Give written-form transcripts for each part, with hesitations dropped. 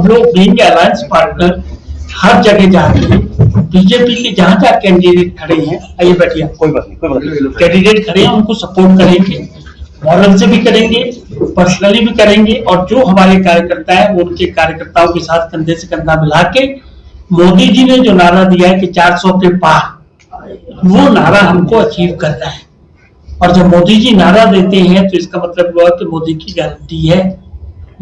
हम लोग being alliance partner हर जगह जाते हैं। बीजेपी के जहां जहां कैंडिडेट खड़े हैं, आइए बैठिए, कोई बात नहीं, कैंडिडेट खड़े हैं उनको सपोर्ट करेंगे, मॉरल से भी करेंगे, पर्सनली भी करेंगे, और जो हमारे कार्यकर्ता है वो उनके कार्यकर्ताओं के साथ कंधे से कंधा मिला के मोदी जी ने जो नारा दिया है कि 400 के पार, वो नारा हमको अचीव करना है। और जब मोदी जी नारा देते हैं तो इसका मतलब हुआ कि मोदी की गारंटी है,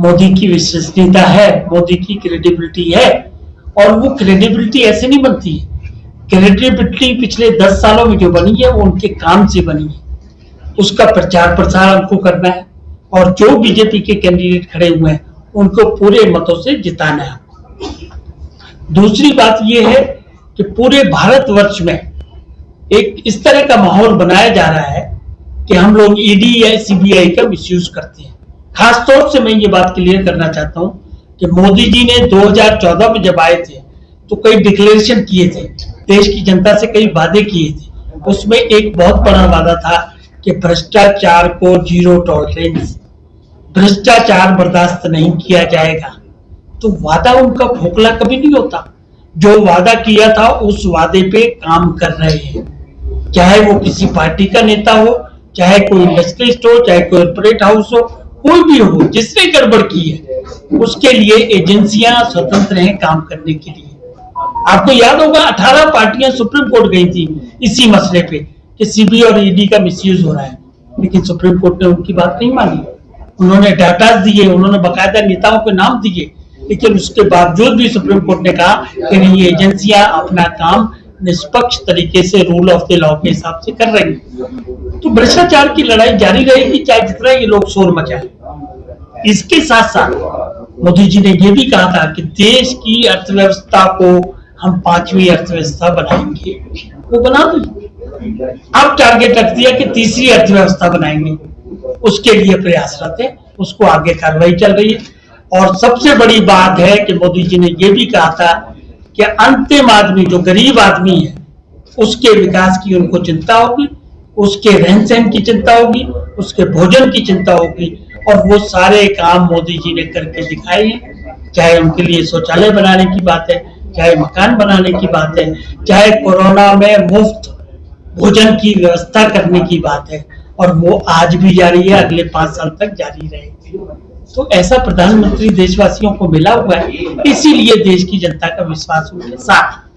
मोदी की विश्वसनीयता है, मोदी की क्रेडिबिलिटी है। और वो क्रेडिबिलिटी ऐसे नहीं बनती है, क्रेडिबिलिटी पिछले 10 सालों में जो बनी है वो उनके काम से बनी है। उसका प्रचार प्रसार हमको करना है, और जो बीजेपी के कैंडिडेट खड़े हुए हैं उनको पूरे मतों से जिताना है। दूसरी बात यह है कि पूरे भारतवर्ष में एक इस तरह का माहौल बनाया जा रहा है कि हम लोग ईडी या सीबीआई का मिसयूज करते हैं। खासतौर से मैं ये बात क्लियर करना चाहता हूं कि मोदी जी ने 2014 में जब आए थे तो कई डिक्लेरेशन किए थे, देश की जनता से कई वादे किए थे। उसमें एक बहुत बड़ा वादा था कि भ्रष्टाचार को जीरो टॉलरेंस, भ्रष्टाचार बर्दाश्त नहीं किया जाएगा। तो वादा उनका खोखला कभी नहीं होता, जो वादा किया था उस वादे पे काम कर रहे हैं। चाहे वो किसी पार्टी का नेता हो, चाहे कोई इंडस्ट्रियलिस्ट हो, चाहे कॉर्पोरेट हाउस हो, कोई भी हो, जिसने गड़बड़ की है उसके लिए एजेंसियां स्वतंत्र हैं काम करने के लिए। आपको याद होगा 18 पार्टियां सुप्रीम कोर्ट गई थी इसी मसले पे कि सीबी और ईडी का मिसयूज हो रहा है, लेकिन सुप्रीम कोर्ट ने उनकी बात नहीं मानी। उन्होंने डाटा दिए, उन्होंने बाकायदा नेताओं के नाम दिए, लेकिन उसके बावजूद भी सुप्रीम कोर्ट ने कहा कि नहीं, एजेंसियां अपना काम निष्पक्ष तरीके से रूल ऑफ द लॉ के हिसाब से कर रही हैं। तो भ्रष्टाचार की लड़ाई जारी रहेगी, चाहे जितना ये लोग शोर मचाएं। इसके साथ साथ मोदी जी ने यह भी कहा था कि देश की अर्थव्यवस्था को हम 5वीं अर्थव्यवस्था बनाएंगे, वो बना दी। अब टारगेट रख दिया कि 3री अर्थव्यवस्था बनाएंगे, उसके लिए प्रयासरत है, उसको आगे कार्रवाई चल रही है। और सबसे बड़ी बात है कि मोदी जी ने यह भी कहा था कि अंतिम आदमी, जो गरीब आदमी है, उसके विकास की उनको चिंता होगी, उसके रहन सहन की चिंता होगी, उसके भोजन की चिंता होगी, और वो सारे काम मोदी जी ने करके दिखाए हैं। चाहे उनके लिए शौचालय बनाने की बात है, चाहे मकान बनाने की बात है, चाहे कोरोना में मुफ्त भोजन की व्यवस्था करने की बात है, और वो आज भी जारी है, अगले 5 साल तक जारी रहेगी। तो ऐसा प्रधानमंत्री देशवासियों को मिला हुआ है, इसीलिए देश की जनता का विश्वास उनके साथ।